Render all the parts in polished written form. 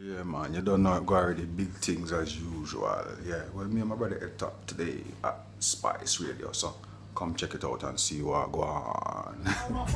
Yeah, man, you don't know go already big things as usual. Yeah, well, me and my brother head top today at Spice Radio, so come check it out and see what go on. Well,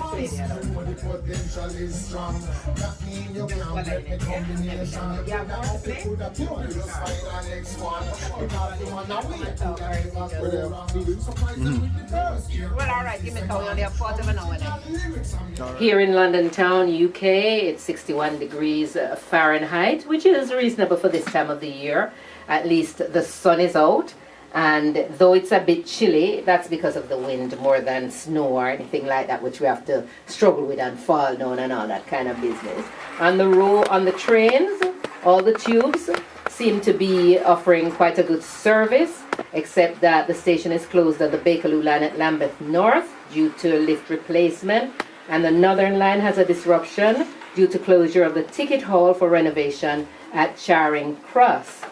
all right, give me a call. We only have 40 of an hour left. Here in London town, UK, it's 61 degrees Fahrenheit, which is reasonable for this time of the year. At least the sun is out. And though it's a bit chilly, that's because of the wind more than snow or anything like that, which we have to struggle with and fall down and all that kind of business. On the trains, all the tubes seem to be offering quite a good service, except that the station is closed at the Bakerloo line at Lambeth North due to lift replacement, and the Northern line has a disruption due to closure of the ticket hall for renovation at Charing Cross.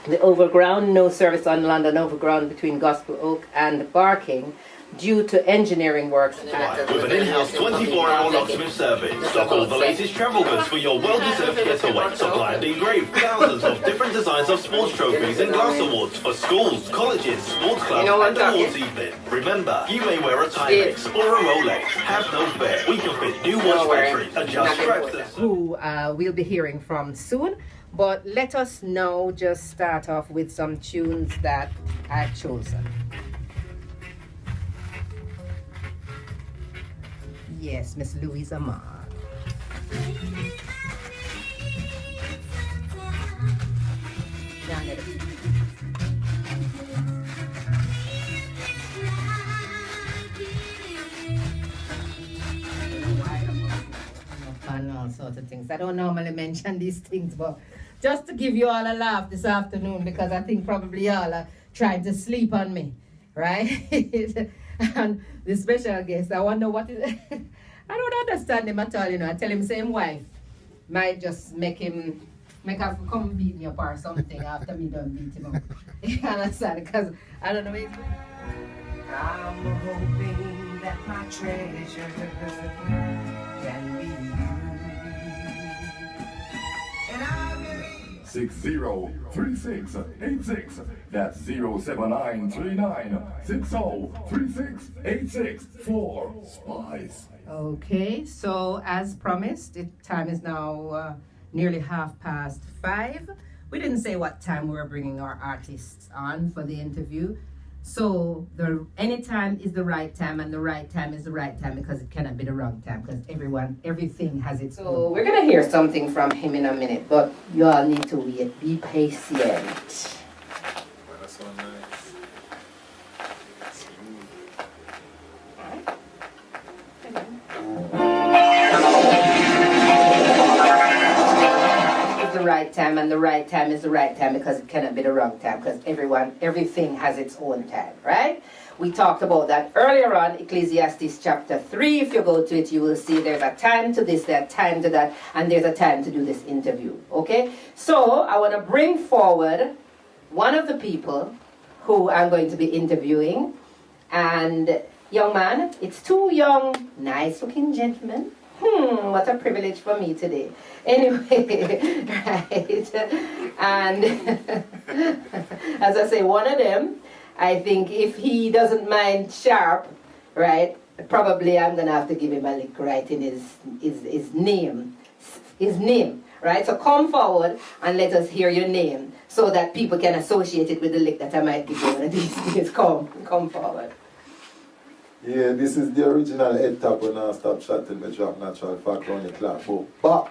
The Overground, no service on London Overground between Gospel Oak and Barking due to engineering works. With an in-house 24-hour locksmith service, stock all the latest travel goods for your well-deserved getaway. Supply and engrave thousands of different designs of sports trophies and glass awards for schools, colleges, sports clubs, and awards evening. Remember, you may wear a Timex or a Rolex. Have no fear, we can fit new watch batteries, adjust straps. Who we'll be hearing from soon. But let us now just start off with some tunes that I've chosen. Yes, Miss Louise Amar. And all sorts of things. I don't normally mention these things, but just to give you all a laugh this afternoon, because I think probably y'all are trying to sleep on me, right? And the special guest, I wonder what is I don't understand him at all, I tell him same wife might just make her come beat me up or something after me done beat him up. You understand? Because I don't know where he's going. I'm hoping that my treasure can be you. And I believe 603686. That's 07939603686 for Spice. Okay, so as promised, the time is now nearly 5:30. We didn't say what time we were bringing our artists on for the interview. So any time is the right time, and the right time is the right time, because it cannot be the wrong time, because everything has its own. So we're going to hear something from him in a minute, but you all need to wait. Be patient. That's so nice. The right time, and the right time is the right time, because it cannot be the wrong time, because everything has its own time, right? We talked about that earlier on, Ecclesiastes chapter 3. If you go to it, you will see there's a time to this, there's a time to that, and there's a time to do this interview, okay? So I want to bring forward one of the people who I'm going to be interviewing, and young man, it's two young, nice-looking gentlemen. What a privilege for me today. Anyway, right. And as I say, one of them, I think if he doesn't mind sharp, right, probably I'm going to have to give him a lick right in his name. His name, right? So come forward and let us hear your name so that people can associate it with the lick that I might give you one of these days. Come forward. Yeah, this is the original head top when I stop chatting, me drop natural fact on the clock. But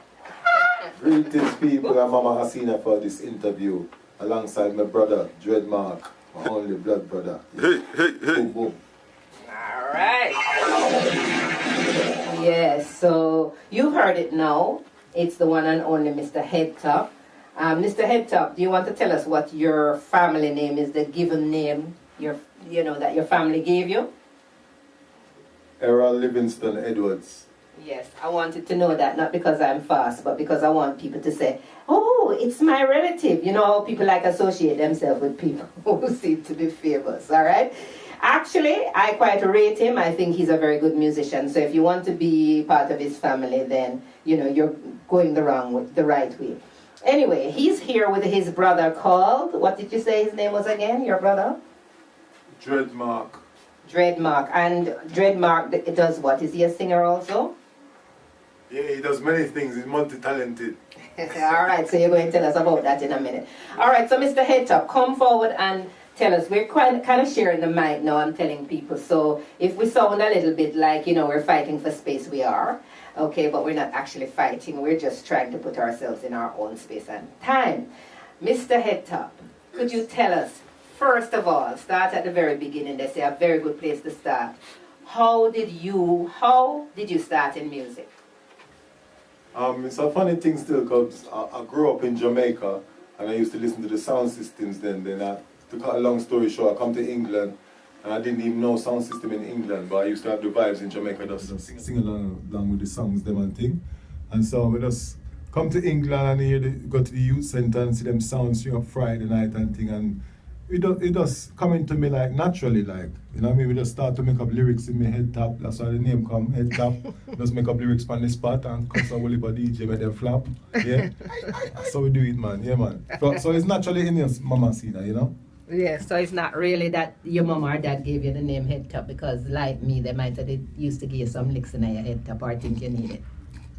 greetings people, I'm Mama Hasina for this interview alongside my brother, Dreddmarc, my only blood brother. Hey. Boom, boom. All right. Yes, so you've heard it now. It's the one and only Mr. Headtop. Mr. Headtop, do you want to tell us what your family name is, the given name that your family gave you? Errol Livingston Edwards. Yes, I wanted to know that, not because I'm fast, but because I want people to say, oh, it's my relative. People like associate themselves with people who seem to be famous, all right? Actually, I quite rate him. I think he's a very good musician. So if you want to be part of his family, then, you're going the right way. Anyway, he's here with his brother called, what did you say his name was again, your brother? Dreddmarc. Dreddmarc. And Dreddmarc does what? Is he a singer also? Yeah, he does many things. He's multi-talented. Alright, so you're going to tell us about that in a minute. Alright, so Mr. Headtop, come forward and tell us. We're kind of sharing the mic now, I'm telling people. So if we sound a little bit like, you know, we're fighting for space, we are. Okay, but we're not actually fighting. We're just trying to put ourselves in our own space and time. Mr. Headtop, could you tell us, first of all, start at the very beginning. They say a very good place to start. How did you start in music? It's a funny thing still, because I grew up in Jamaica and I used to listen to the sound systems then. To cut a long story short, I come to England and I didn't even know sound system in England, but I used to have the vibes in Jamaica, just sing along with the songs, them and thing. And so we just come to England and go to the youth center and see them sounds string up Friday night and thing, and it just coming to me like naturally, like, you know what I mean? We just start to make up lyrics in my head top. That's why the name come, head top. Just make up lyrics on the spot and cuss a whole heap of DJ make them flap. Yeah. So we do it, man. Yeah, man. So it's naturally in your mama Sina, you know? Yeah, so it's not really that your mom or dad gave you the name Headtop, because like me, they might have used to give you some licks in your Headtop or think you need it.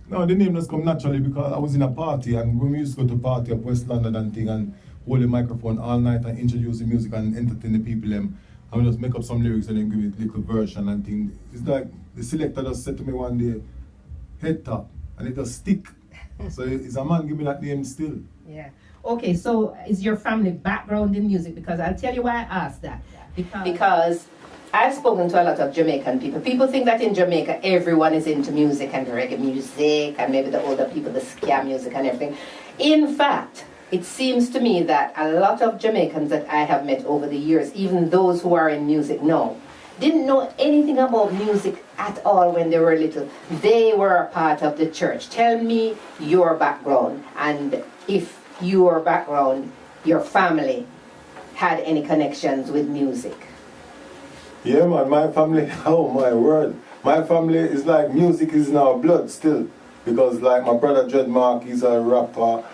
No, the name just come naturally because I was in a party, and when we used to go to party up West London and thing, and hold the microphone all night and introduce the music and entertain the people, and we just make up some lyrics and then give it a little version and thing. It's like the selector just said to me one day, Headtop, and it just stick. So it's a man give me that name still. Yeah. Okay, so is your family background in music? Because I'll tell you why I asked that. Because I've spoken to a lot of Jamaican people. People think that in Jamaica everyone is into music and reggae music and maybe the older people, the ska music and everything. In fact, it seems to me that a lot of Jamaicans that I have met over the years, even those who are in music now, didn't know anything about music at all when they were little. They were a part of the church. Tell me your background, and if your background, your family, had any connections with music. Yeah, man, my family, oh my word. My family is like music is in our blood still. Because like my brother Dreddmarc, he's a rapper,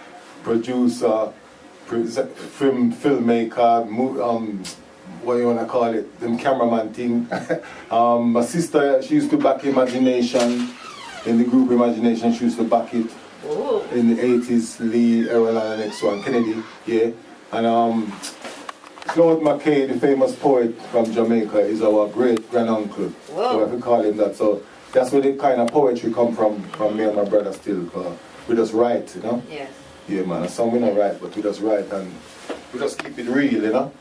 producer, filmmaker, what you want to call it, them cameraman thing. My sister, she used to back Imagination, in the group Imagination, she used to back it. Ooh. In the 80s, Lee, Errol, and the next one, Kennedy, yeah. And Claude McKay, the famous poet from Jamaica, is our great-granduncle. So if we call him that. So that's where the kind of poetry come from me and my brother still. We just write, you know? Yes. Yeah, man. Some we don't write, but we just write and we just keep it real, you know?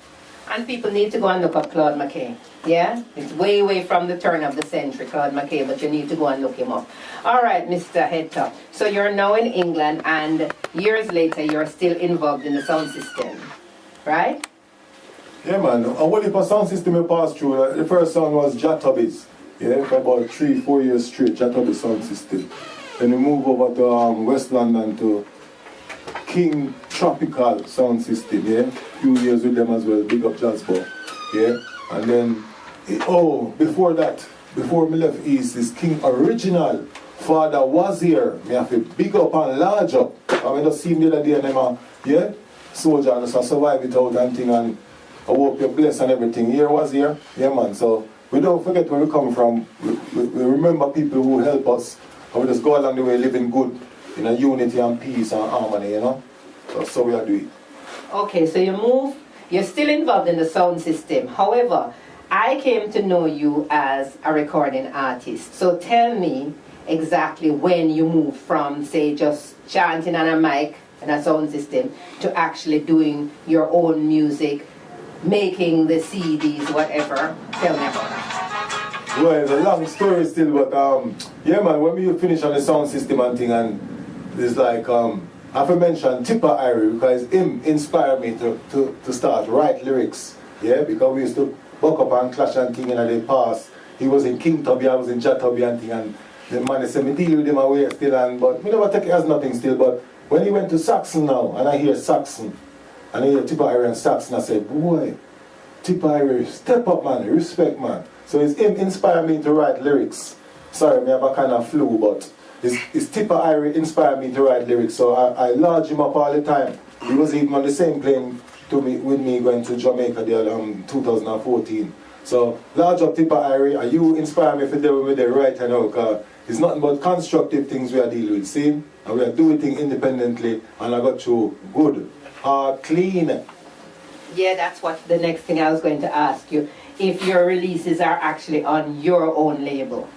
And people need to go and look up Claude McKay. Yeah? It's way from the turn of the century, Claude McKay, but you need to go and look him up. All right, Mr. Headtop. So you're now in England, and years later, you're still involved in the sound system, right? Yeah, man. And what if a sound system we passed through? The first sound was Jatubbies. Yeah, for about 3-4 years straight, Jatubbies sound system. Then we move over to West London to King Tropical sound system, yeah? Few years with them as well, big up Jasper, yeah? And then, before that, before me left East, is King Original. Father was here. Me have to big up and large up. I mean, just see him the other day and them, yeah? Soldier, and just survive it out and thing, and I hope you're blessed and everything. Here was here, yeah, man. So we don't forget where we come from. We remember people who help us, and we just go along the way living good, in a unity and peace and harmony, you know? So we are doing. Okay, so you're still involved in the sound system. However, I came to know you as a recording artist. So tell me exactly when you moved from, say, just chanting on a mic and a sound system to actually doing your own music, making the CDs, whatever. Tell me about that. Well, it's a long story still, but yeah, man, when we finish on the sound system and thing, and it's like, I have to mention Tipper Irie, because him inspired me to start write lyrics, yeah, because we used to buck up and clash and thing in the past. He was in King Tubby, I was in Jat Tubby and thing, and the man said, me deal with him away still, but we never take it as nothing still, but when he went to Saxon now, and I hear Saxon, and I hear Tipper Irie and Saxon, I said, boy, Tipper Irie, step up, man, respect, man. So it's him inspired me to write lyrics. Sorry, me have a kind of flu, but his Tipper Irie inspired me to write lyrics, so I large him up all the time. He was even on the same plane with me going to Jamaica there 2014. So large up Tipper Irie, and you inspire me for doing with the right now, because it's nothing but constructive things we are dealing with, see? And we are doing things independently, and I got you good, clean. Yeah, that's what the next thing I was going to ask you. If your releases are actually on your own label.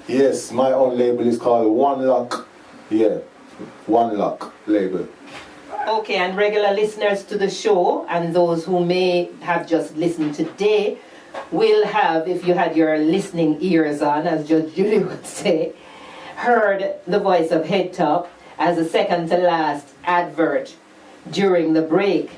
Yes, my own label is called One Lock. Yeah, One Lock label. Okay, and regular listeners to the show and those who may have just listened today will have, if you had your listening ears on, as Judge Judy would say, heard the voice of Head Top as a second to last advert during the break.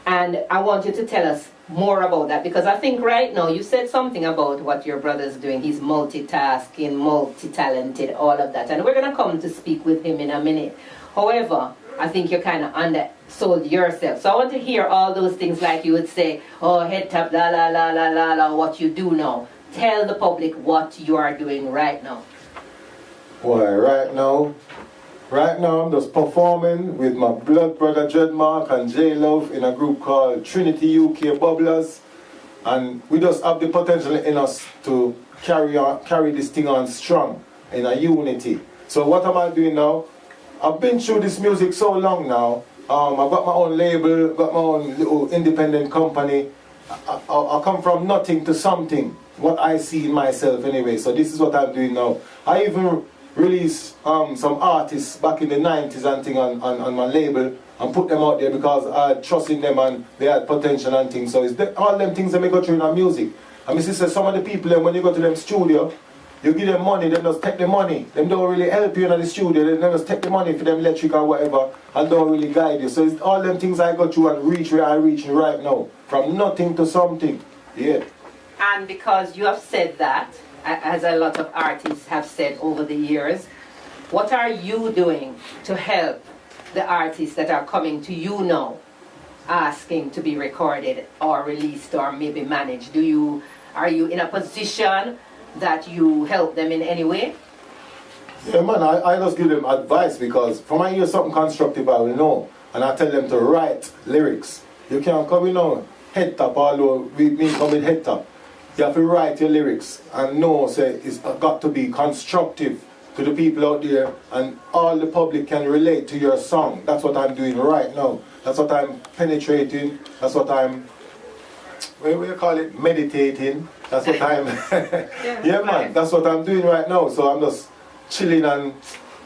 And I want you to tell us more about that, because I think right now you said something about what your brother's doing. He's multitasking, multi-talented, all of that. And we're going to come to speak with him in a minute. However, I think you're kind of undersold yourself. So I want to hear all those things like you would say, oh, Head Top, la la la la la la, what you do now. Tell the public what you are doing right now. Why, right now I'm just performing with my blood brother Dreddmarc and J-Love in a group called Trinity UK Bubblers. And we just have the potential in us to carry this thing on strong in a unity. So what am I doing now? I've been through this music so long now. I've got my own label, got my own little independent company. I come from nothing to something, what I see in myself anyway. So this is what I'm doing now. I even released some artists back in the 90s and thing on my label and put them out there because I had trust in them and they had potential and things. So it's all them things that make go through in our music. And my sister, some of the people, when you go to them studio, you give them money, they just take the money. They don't really help you in the studio, they just take the money for them electric or whatever and don't really guide you. So it's all them things I go through and reach where I reach right now. From nothing to something. Yeah. And because you have said that, as a lot of artists have said over the years, what are you doing to help the artists that are coming to you now asking to be recorded or released or maybe managed? Are you in a position that you help them in any way? Yeah, man, I just give them advice because from I hear something constructive, I will know. And I tell them to write lyrics. You can't come in on Head Top, although we come with Head Top. You have to write your lyrics and know, say, it's got to be constructive to the people out there and all the public can relate to your song. That's what I'm doing right now. That's what I'm penetrating. That's what I'm, what do you call it, meditating. That's what I'm, yeah man, that's what I'm doing right now. So I'm just chilling and,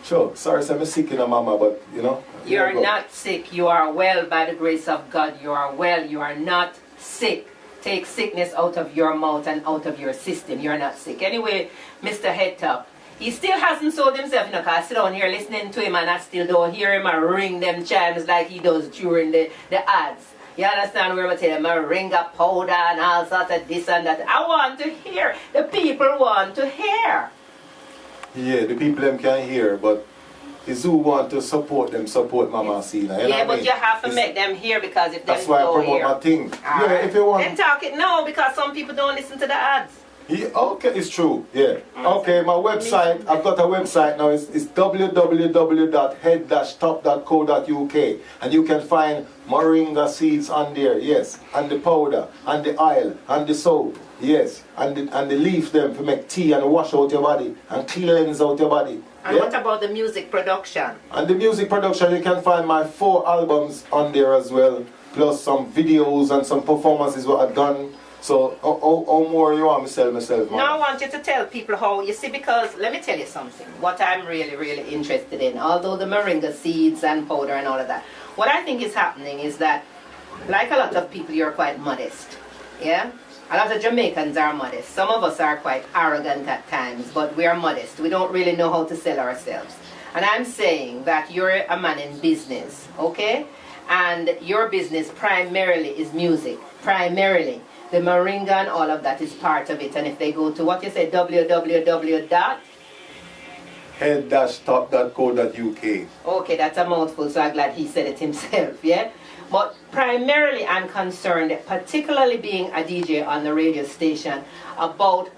sure, sorry, I'm sick in a mama, but you know. You're not sick, you are well by the grace of God. You are well, you are not sick. Take sickness out of your mouth and out of your system. You're not sick. Anyway, Mr. Head Top, he still hasn't sold himself, you know, because I sit down here listening to him and I still don't hear him ring them chimes like he does during the ads. You understand where I'm telling him? I ring a powder and all sorts of this and that. I want to hear. The people want to hear. Yeah, the people them can hear, but it's who want to support them, support Mama Sina. Yeah, but you have to make them hear because if they that's why I promote hear, my thing. Yeah, if you want. Then talk it now because some people don't listen to the ads. Yeah, okay, it's true. Yeah. Okay, my website, I've got a website now. It's www.head-top.co.uk, and you can find moringa seeds on there. Yes, and the powder, and the oil, and the soap. Yes, and the leaf them to make tea and wash out your body and cleanse out your body. And what about the music production? And the music production, you can find my 4 albums on there as well, plus some videos and some performances what I've done. So, how more you want me to sell myself, man? No, I want you to tell people how, you see, because, let me tell you something, what I'm really, really interested in, although the moringa seeds and powder and all of that, what I think is happening is that, like a lot of people, you're quite modest, yeah? A lot of Jamaicans are modest. Some of us are quite arrogant at times, but we are modest. We don't really know how to sell ourselves. And I'm saying that you're a man in business, okay? And your business primarily is music, primarily. The moringa and all of that is part of it. And if they go to what you say, head-top.co.uk. Okay, that's a mouthful, so I'm glad he said it himself, yeah? But primarily I'm concerned, particularly being a DJ on the radio station, about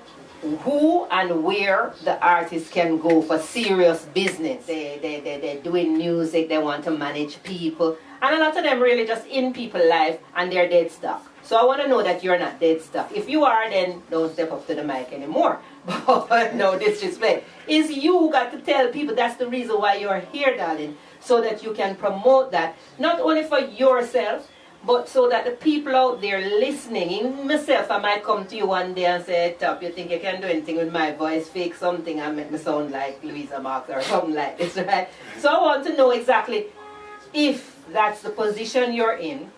who and where the artist can go for serious business. They're doing music, they want to manage people, and a lot of them really just in people's life and they're dead stuck. So I want to know that you're not dead stuck. If you are, then don't step up to the mic anymore. But no disrespect. It's you who got to tell people that's the reason why you're here, darling, so that you can promote that, not only for yourself, but so that the people out there listening, in myself, I might come to you one day and say, Top, you think you can do anything with my voice, fake something and make me sound like Louisa Marks or something like this, right? So I want to know exactly if that's the position you're in.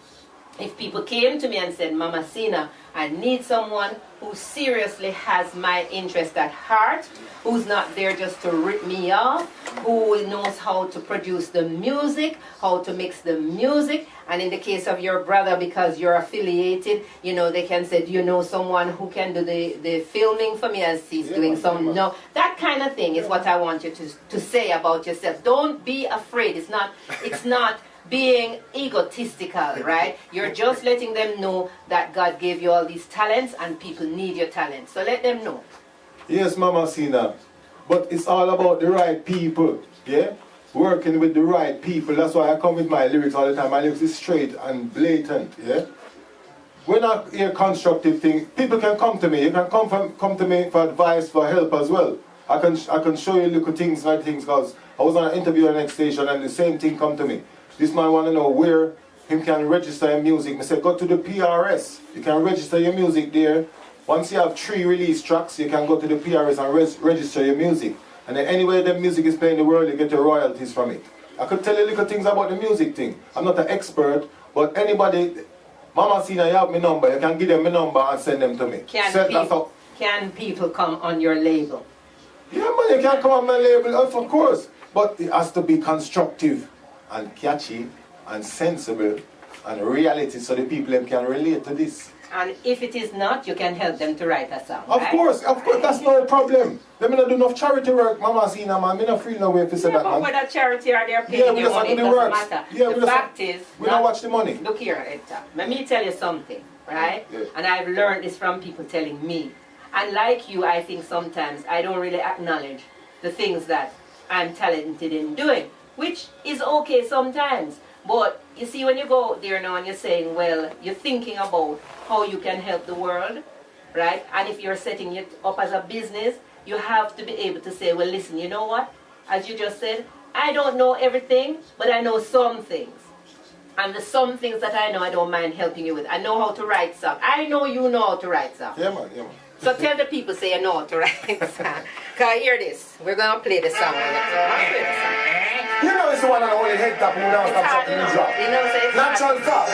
If people came to me and said, Mama Sina, I need someone who seriously has my interest at heart, who's not there just to rip me off, who knows how to produce the music, how to mix the music, and in the case of your brother, because you're affiliated, you know, they can say, do you know someone who can do the filming for me as he's doing some, no, that kind of thing is what I want you to say about yourself. Don't be afraid. It's not being egotistical, right? You're just letting them know that God gave you all these talents and people need your talents. So let them know. Yes, Mama Sina. But it's all about the right people, yeah? Working with the right people. That's why I come with my lyrics all the time. My lyrics is straight and blatant, yeah? We're not here constructive thing. People can come to me. You can come to me for advice, for help as well. I can show you little things like things, because I was on an interview on the next station and the same thing come to me. This man want to know where him can register your music. I said, go to the PRS. You can register your music there. Once you have 3 release tracks, you can go to the PRS and register your music. And then anywhere the music is playing in the world, you get your royalties from it. I could tell you little things about the music thing. I'm not an expert, but anybody, Mama Sina, you have my number. You can give them my number and send them to me. Can people come on your label? Yeah, man, you can come on my label, of course. But it has to be constructive and catchy and sensible and reality, so the people can relate to this. And if it is not, you can help them to write a song, Of right? course, that's no problem. Let me not do enough charity work, Mama Sina, man. Me not feel no way if you say that, but man. whether charity or they're paying your money, it doesn't matter. The fact is, we don't watch the money. Look here, Hector. Let me tell you something, right? Yeah. And I've learned this from people telling me. And like you, I think sometimes I don't really acknowledge the things that I'm talented in doing, which is okay sometimes. But you see, when you go there now and you're saying, well, you're thinking about how you can help the world, right? And if you're setting it up as a business, you have to be able to say, well, listen, you know what? As you just said, I don't know everything, but I know some things. And the some things that I know, I don't mind helping you with. I know how to write songs. I know you know how to write songs. Yeah, man, yeah, man. So tell the people, say you know how to write songs. Because hear this. We're going to play the song. You know it's the one and only head tap who don't stop shutting the drop. Natural top,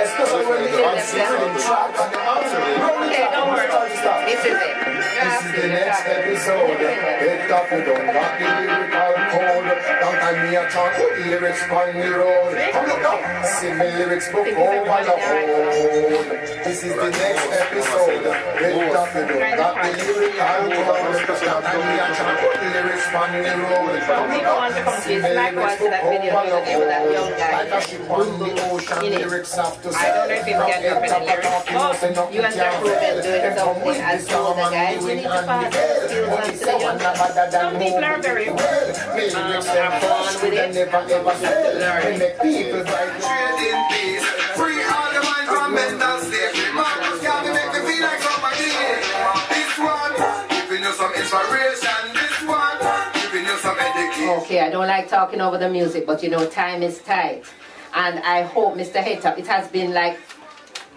especially when you are sitting in track. Okay, don't worry. This is it. This is the next episode. Head tap, you don't got the lyrical code. Don't time me a talk with lyrics on the road. Come look up, see me lyrics book over the hold. This is the next episode. Head tap, you don't got the lyrical code. Don't time me a talk with lyrics on the road. Come look up, see me lyrics book over the hold. Like a ship on the ocean, lyrics have to say. I don't know if you can interpret the lyrics, but you and your proven doing something as though the guys you need to pass the skills on to the young guys. Some people are very have fun with it. Learn. People Trade in peace. Free all the mind from mental slavery. Marcus Garvey make me feel like somebody. This one giving you some inspiration. This one giving you some education. Okay, I don't like talking over the music, but you know, time is tight. And I hope, Mr. Headtop, it has been like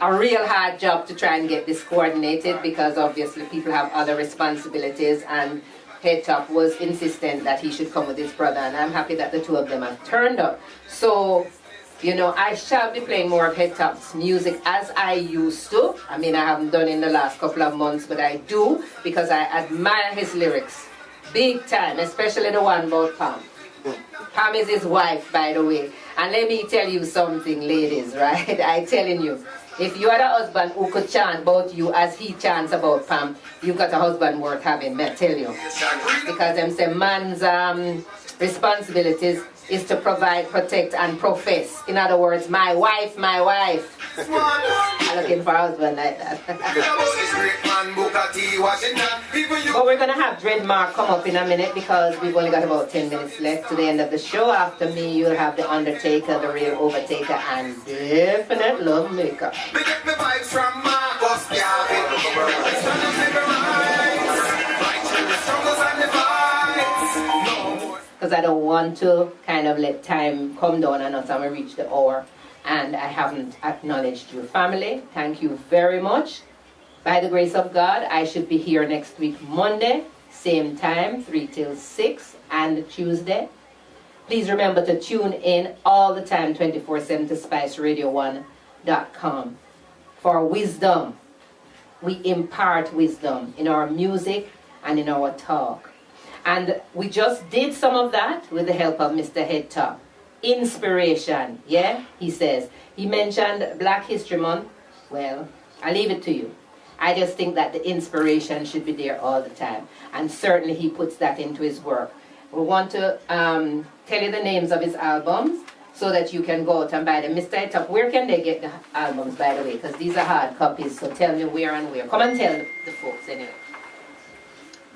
a real hard job to try and get this coordinated, because obviously people have other responsibilities, and Headtop was insistent that he should come with his brother, and I'm happy that the two of them have turned up. So, you know, I shall be playing more of Headtop's music as I used to. I mean, I haven't done in the last couple of months, but I do, because I admire his lyrics. Big time, especially the one about Pam. Pam is his wife, by the way. And let me tell you something, ladies, right? I'm telling you, if you had a husband who could chant about you as he chants about Pam, you got a husband worth having, may I tell you. Because them say man's responsibilities is to provide, protect, and profess. In other words, my wife, my wife. I'm looking for a husband like that. But we're going to have Dreddmarc come up in a minute because we've only got about 10 minutes left to the end of the show. After me, you'll have the Undertaker, the real Overtaker, and Definite Love Maker. Because I don't want to kind of let time come down on us and we reach the hour. And I haven't acknowledged your family. Thank you very much. By the grace of God, I should be here next week, Monday, same time, 3 till 6, and Tuesday. Please remember to tune in all the time, 24/7 to SpiceRadio1.com for wisdom. We impart wisdom in our music and in our talk. And we just did some of that with the help of Mr. Headtop. Inspiration, yeah, he says. He mentioned Black History Month. Well, I leave it to you. I just think that the inspiration should be there all the time. And certainly he puts that into his work. We want to tell you the names of his albums so that you can go out and buy them. Mr. Headtop, where can they get the albums, by the way? Because these are hard copies, so tell me where and where. Come and tell the folks anyway.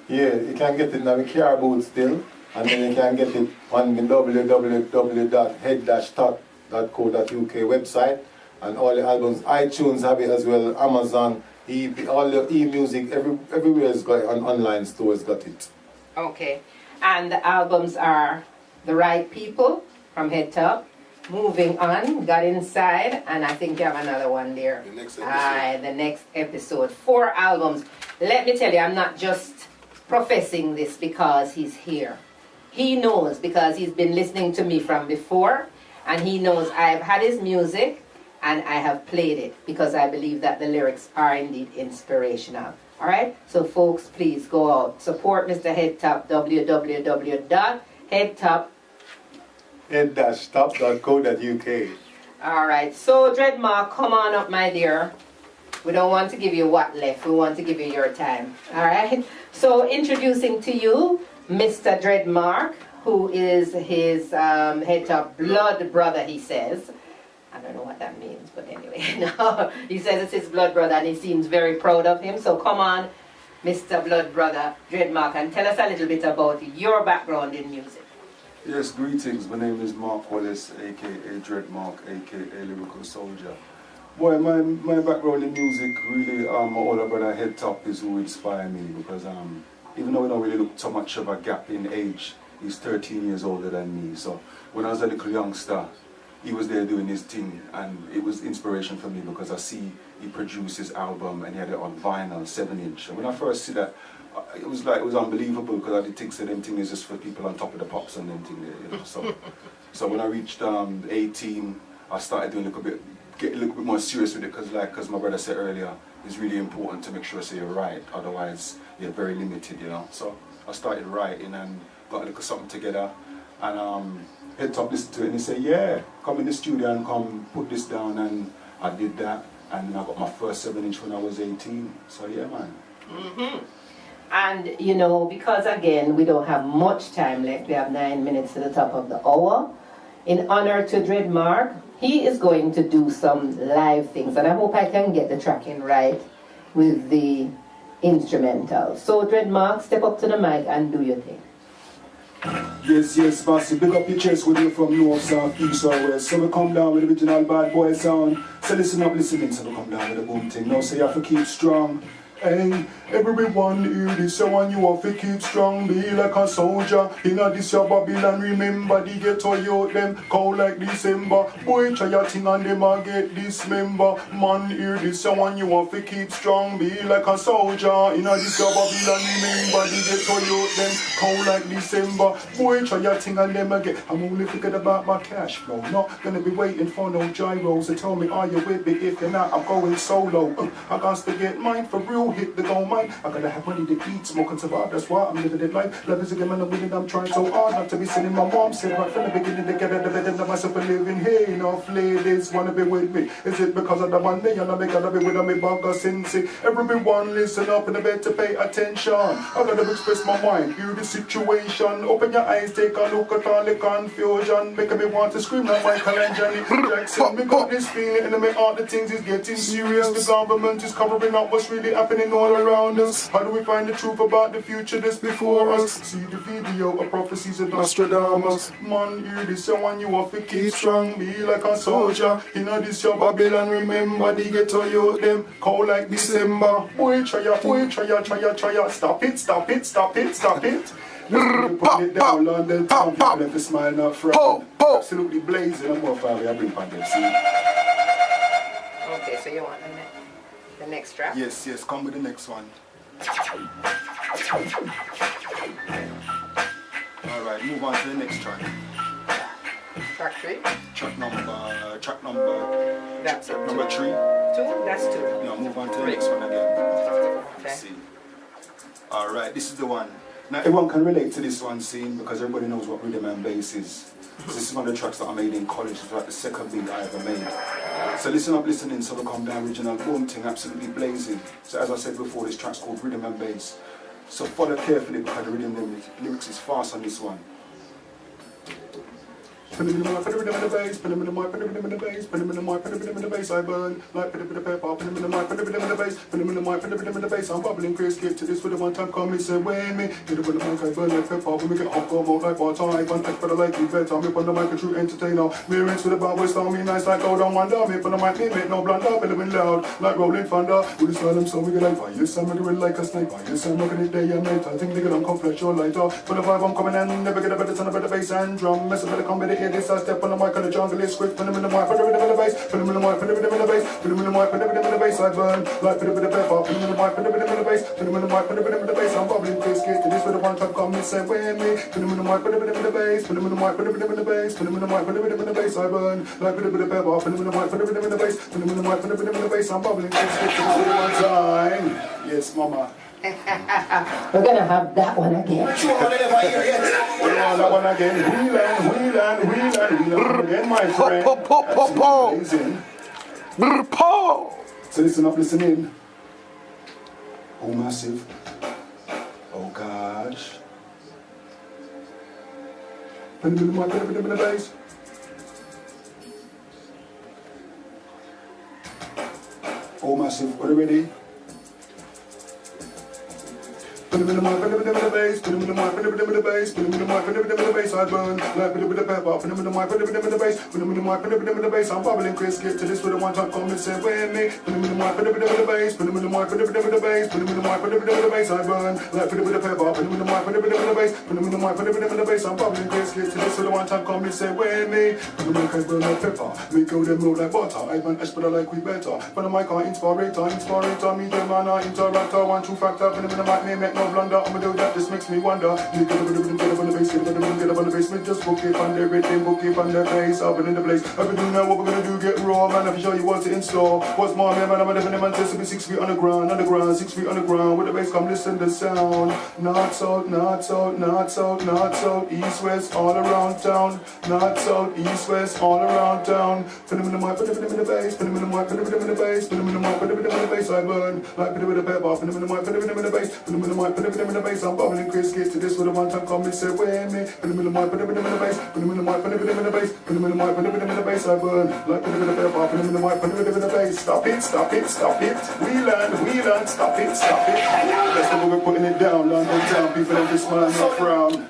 Yeah, you can get it now with car boot still. And then you can get it on the www.head-top.co.uk website. And all the albums, iTunes have it as well, Amazon, all the e-music, everywhere has got it, on online stores got it. Okay. And the albums are The Right People from Headtop, Moving On, Got Inside, and I think you have another one there. The next episode. The next episode. 4 albums. Let me tell you, I'm not just professing this because he's here. He knows because he's been listening to me from before, and he knows I've had his music and I have played it because I believe that the lyrics are indeed inspirational. All right? So folks, please go out. Support Mr. Headtop, www.head-top.co.uk. All right. So Dreddmarc, come on up, my dear. We don't want to give you what left. We want to give you your time. All right? So introducing to you Mr. Dreddmarc, who is his Headtop blood brother, he says. I don't know what that means, but anyway. No, he says it's his blood brother and he seems very proud of him. So come on, Mr. Blood Brother Dreddmarc, and tell us a little bit about your background in music. Yes, greetings. My name is Mark Wallace, aka Dreddmarc, aka Lyrical Soldier. Boy, my background in music, really, my older brother Headtop is who inspired me because even though we don't really look so much of a gap in age, he's 13 years older than me. So when I was a little youngster, he was there doing his thing, and it was inspiration for me because I see he produced his album and he had it on vinyl, 7-inch. And when I first see that, it was unbelievable because I did think that them thing is just for people on top of the pops and them thing there, you know. So when I reached 18, I started doing get a little bit more serious with it because my brother said earlier, it's really important to make sure so you're right, otherwise you're very limited, you know. So I started writing and got a little something together, and Headtop listened to it and he said, yeah, come in the studio and come put this down, and I did that, and I got my first 7-inch when I was 18, so yeah, man. Mm-hmm. And you know, because again we don't have much time left, we have 9 minutes to the top of the hour, in honor to Dreddmarc, he is going to do some live things, and I hope I can get the tracking right with the instrumental. So Dreddmarc, step up to the mic and do your thing. Yes, massive. Big up your chest with you from north, south, east or west. So we come down with the original bad boy sound. So listen up, listening, so we come down with the boom thing. Now so you have to keep strong. Hey, everyone hear this, so when you have to keep strong, be like a soldier. In a this your Babylon, remember the ghetto youth, them cold like December. Boy, try your thing and them a get dismember. Man, hear this, so when you have to keep strong, be like a soldier. In a this your Babylon, remember the ghetto youth, them cold like December. Boy, try your thing and them a get. I'm only thinking about my cash flow, not gonna be waiting for no gyros. They tell me, are you with me? If you're not, I'm going solo. I got to get mine for real. Hit the gold mine. I gotta have money to eat, smoke and survive. That's why I'm living it life. Love is a game and I'm winning. I'm trying so hard not to be sitting. My mom said right from the beginning to get out of bed and myself a living. Hey, enough ladies wanna be with me. Is it because of the money and I make a be with me bugger since everyone listen up in the bed to pay attention. I gotta express my mind. Hear this situation. Open your eyes, take a look at all the confusion. Making me want to scream like Michael and Janet Jackson. Me got this feeling in my heart that things is getting serious. The government is covering up what's really happening all around us. How do we find the truth about the future that's before us? See the video of prophecies of Nostradamus. Man, hear this one, you have to keep strong. Be like a soldier. You know this your Babylon, remember the ghetto youth them. Cold like December. Boy, try ya. Stop it. Put it down, London town. People have to smile not from. Absolutely blazing. I'm more fire. I bring pan them, see. Okay, so you want the next track? Yes, come with the next one. Alright, move on to the next track. Track 3? Track number That's number 3. 2? That's 2. No, move on to the next one again. Okay. Let's see. Alright, this is the one. Now everyone can relate to this one scene because everybody knows what rhythm and bass is. So this is one of the tracks that I made in college. It's like the second beat I ever made. So listen up, listening, so come down, original boom thing, absolutely blazing. So as I said before, this track's called Rhythm and Bass. So follow carefully because the rhythm lyrics is fast on this one. Put them in the mic, put them in the bass, put them in the mic, put them in the bass, put them in the mic, put them in the bass, I burn, like put them in the pepper, put them in the mic, put them in the bass, put them in the mic, put them in the bass, I'm bubbling, Chris, get to this with the one time come, say, when me, get up on the mic, I burn like pepper, when we get hot, come out like water, I can't take, but I like you better, I'm up on the mic, a true entertainer, me rinse with the bar, we start me nice, like go down one down, me up on the mic, me make no blunder, billowing loud, like rolling thunder, with the style, I'm so we get like fire, yes, I'm ready like a sniper, yes, I'm rocking it day and night, I think they get on come flesh your lighter, for the vibe I'm coming and never get a better ton of better bass and drum, mess up better come better hear this, I step on the mic, and the jungle is quick, put them in the mic, put them in the bass, put them in the mic, put them in the bass, put them in the mic, put them in the bass, I burn, like put them in the pepper, put them in the mic, put them in the bass, put them in the mic, put them in the bass, I'm bubbling, Chris, get to this with the one time come, say, when me, put them in the mic, put them in the bass, put them in the mic, put them in the bass, put them in the mic, put them in the bass, I burn, like put them in the pepper, put them in the mic, put them in the bass, put them in the mic, put them in the bass, I'm bubbling, Chris, get to this with the one time. Yes, mama. We're gonna have that one again. That one again. Wheel again, my friend. Amazing. So listen up, listen in. Oh, massive. Oh, gosh. Put them in the mic, put them in the bass. Oh, massive. Are you ready? Put them in the mic, put them in the bass, put them in the mic, put them in the bass, put them in the mic, put them in the bass, I burn, like put them in the pepper, put them in the mic, put them in the bass, put them in the mic, put them in the bass, I'm bubbling, Chris, get to this with a one time come and say, when me, put them in the mic, put them in the bass, put them in the mic, put them in the bass, put them in the mic, put them in the bass, I burn, like put them in the pepper, put them in the mic, put them in the bass, put them in the mic, put them in the bass, I'm bubbling, Chris, get to this with a one time come and say, when me, put them in the burn like pepper, make all them move like butter, I burn ash, but I like we better, put the mic on, inspirator, me, them man, interactor, one true factor, put them in the mic, me make no blunder, I'ma do that, this makes me wonder. You get up on the bass, get up on the bass, just book it on the rhythm, book it on the bass, up and in the place. I've been doing now what we're gonna do, get raw, man, I'll show you what's in store. What's more, man, I'm a living in Manchester, 6 feet on the ground, 6 feet on the ground, with the bass come listen to sound. North, south, east, west, all around town. North, south, east, west, all around town. Put them in the mic, put them in the bass, put them in the mic, put them in the bass, put them in the mic, put them in the bass, I burn. Like put them in the pepper, put them in the mic, put them in the bass, put them in the mic, put them in the bass, I'm bubbling, Chris, get to this with a one time come and say, when me, put them in the mic, put them in the bass, put them in the mic, put them in the bass, put them in the mic, put them in the bass, I burn. Like put them in the pepper, put them in the mic, put them in the bass. Stop it. We learn, stop it. That's the way we're putting it down, London town, people don't just smile, not frown.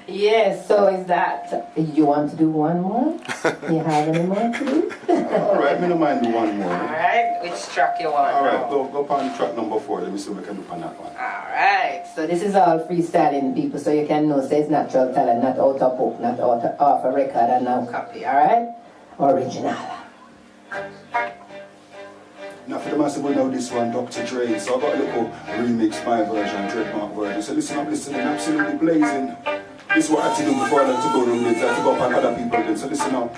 Yes, so is that, you want to do one more? You have any more to do? Alright, me no mind do one more. Alright, which track you want? Alright, go on track number 4, let me see what we can do on that one. Alright. So this is all freestyling, people, so you can know, say it's natural talent, not out of book, not out of a record and now copy, alright? Original. Now for the massive we know this one, Dr. Dre, so I got a little remix, my version, Dreddmarc version. So listen up, listening, absolutely blazing. This is what I had to do before I had to go to the mids. I had to go up and other people again, so listen up.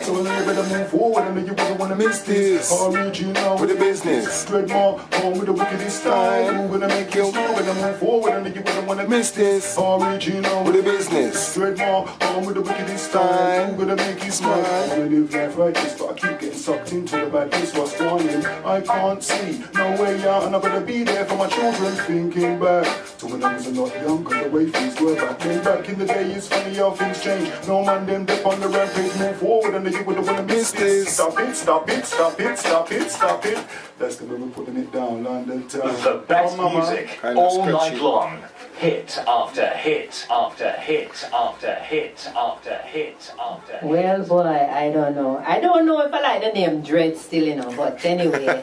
So when you better move forward and you better wanna wanna miss this. Original With the business. Dreddmarc, home with the wickedest style. Who gonna make you smile when I move forward and you wouldn't wanna miss this. Original With the business. Dreddmarc, home with the wickedest style. Who gonna make you smile? I live life like this, but I keep getting sucked into the bad place. What's going on? I can't see no way out, and I'm gonna be there for my children. Thinking back to when I was a lot younger, the way things were back then. Back in the day, it's funny how things change. No man them dip on the rampage, move forward, and you wouldn't wanna miss this. Stop it, stop it, stop it, stop it, stop it. That's the way we're putting it down, London town. The best music all night long. Hit after hit after hit after hit after hit after hit. Well, boy, I don't know. I don't know if I like the name Dread still, you know, but anyway,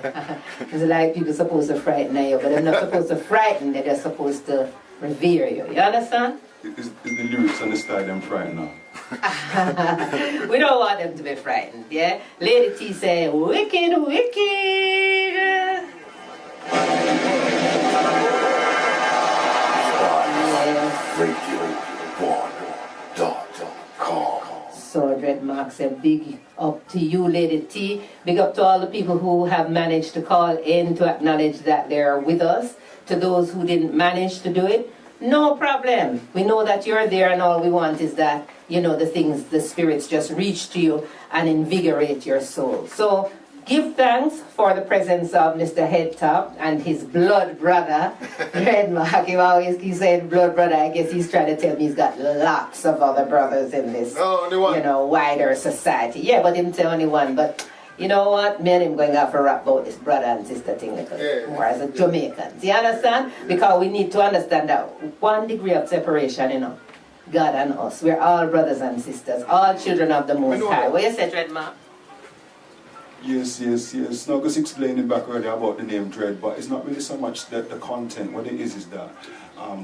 it's like people supposed to frighten you, but they're not supposed to frighten, they're just supposed to revere you. You understand? Is the lyrics and the style them frightening now? We don't want them to be frightened, yeah? Lady T say, wicked, wicked. So Dreddmarc said, big up to you, Lady T. Big up to all the people who have managed to call in to acknowledge that they're with us. To those who didn't manage to do it, no problem. We know that you're there, and all we want is that, you know, the spirits just reach to you and invigorate your soul. So give thanks for the presence of Mr. Headtop and his blood brother, Dreddmarc. He always keeps saying blood brother. I guess he's trying to tell me he's got lots of other brothers in this, wider society. Yeah, but him tell only one. But you know what? Me and him going to have to rap about this brother and sister thing because more as a Jamaicans. You understand? Because we need to understand that 1 degree of separation, you know, God and us. We're all brothers and sisters, all children of the Most High. What you say, Dreddmarc? Yes. Now, just explaining back earlier about the name Dread, but it's not really so much that the content. What it is that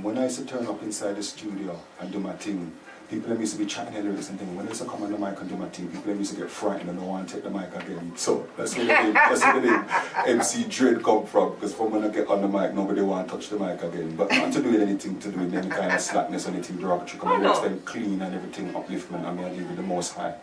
when I used to turn up inside the studio and do my thing, people used to be chatting the lyrics and things. When I used to come on the mic and do my thing, people used to get frightened and don't want to take the mic again. So that's where the name MC Dread come from, because from when I get on the mic, nobody want to touch the mic again. But not to do with anything to do with any kind of slackness or anything derogatory. Because the lyrics them clean and everything, upliftment, I mean, I give you the Most High.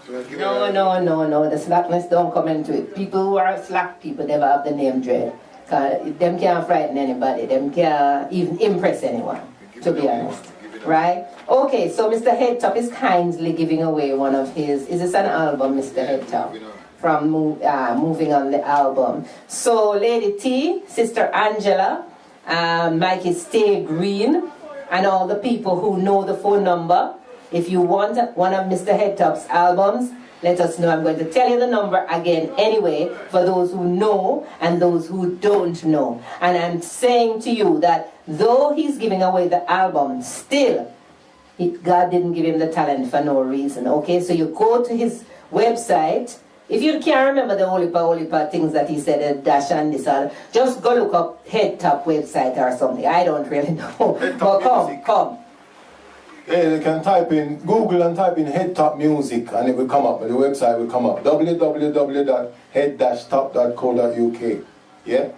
No, the slackness don't come into it. People who are slack people never have the name Dread. Them can't frighten anybody, them can't even impress anyone, to be honest. Right? Okay, so Mr. Headtop is kindly giving away one of his, is this an album, Mr. Headtop? From Moving on the album. So Lady T, Sister Angela, Mikey Stay Green, and all the people who know the phone number. If you want one of Mr. Headtop's albums, let us know. I'm going to tell you the number again anyway, for those who know and those who don't know. And I'm saying to you that though he's giving away the album, still, God didn't give him the talent for no reason, okay? So you go to his website. If you can't remember the Olipa things that he said, dash and this, just go look up Headtop website or something. I don't really know. But come. Yeah, you can type in Google and type in Headtop Music and it will come up, and the website will come up. www.head-top.co.uk. Yeah?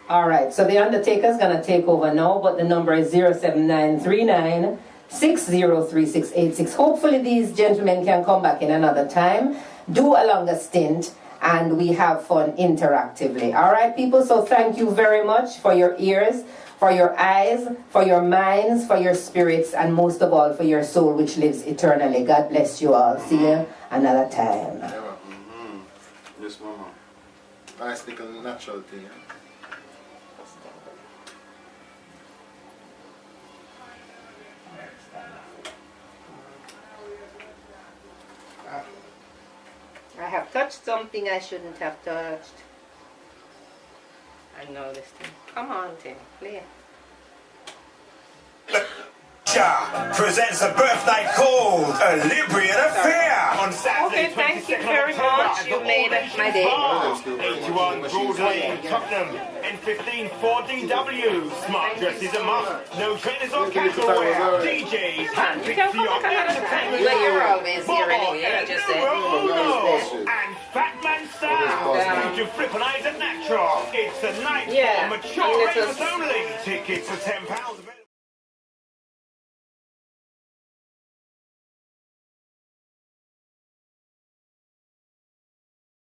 Alright, so the Undertaker's gonna take over now, but the number is 07939 603686. Hopefully these gentlemen can come back in another time, do a longer stint, and we have fun interactively. Alright, people, so thank you very much for your ears, for your eyes, for your minds, for your spirits, and most of all for your soul which lives eternally. God bless you all. See you another time. Yes, Mama. Nice little natural thing. I have touched something I shouldn't have touched. I know this thing. Come on, Tim, play. Presents a birthday called A Librian Affair on Saturday. Okay, thank you very much. You made my day. 81 Broadway in Tottenham. N15 4DW. Smart dresses a must. No trainers or casual wear. DJs, handpicked for your entertainment. Well, you're always here anyway, I just said. And Fatman Sound. You flip an eyes at natural. It's a night for mature ravers only. Tickets are £10.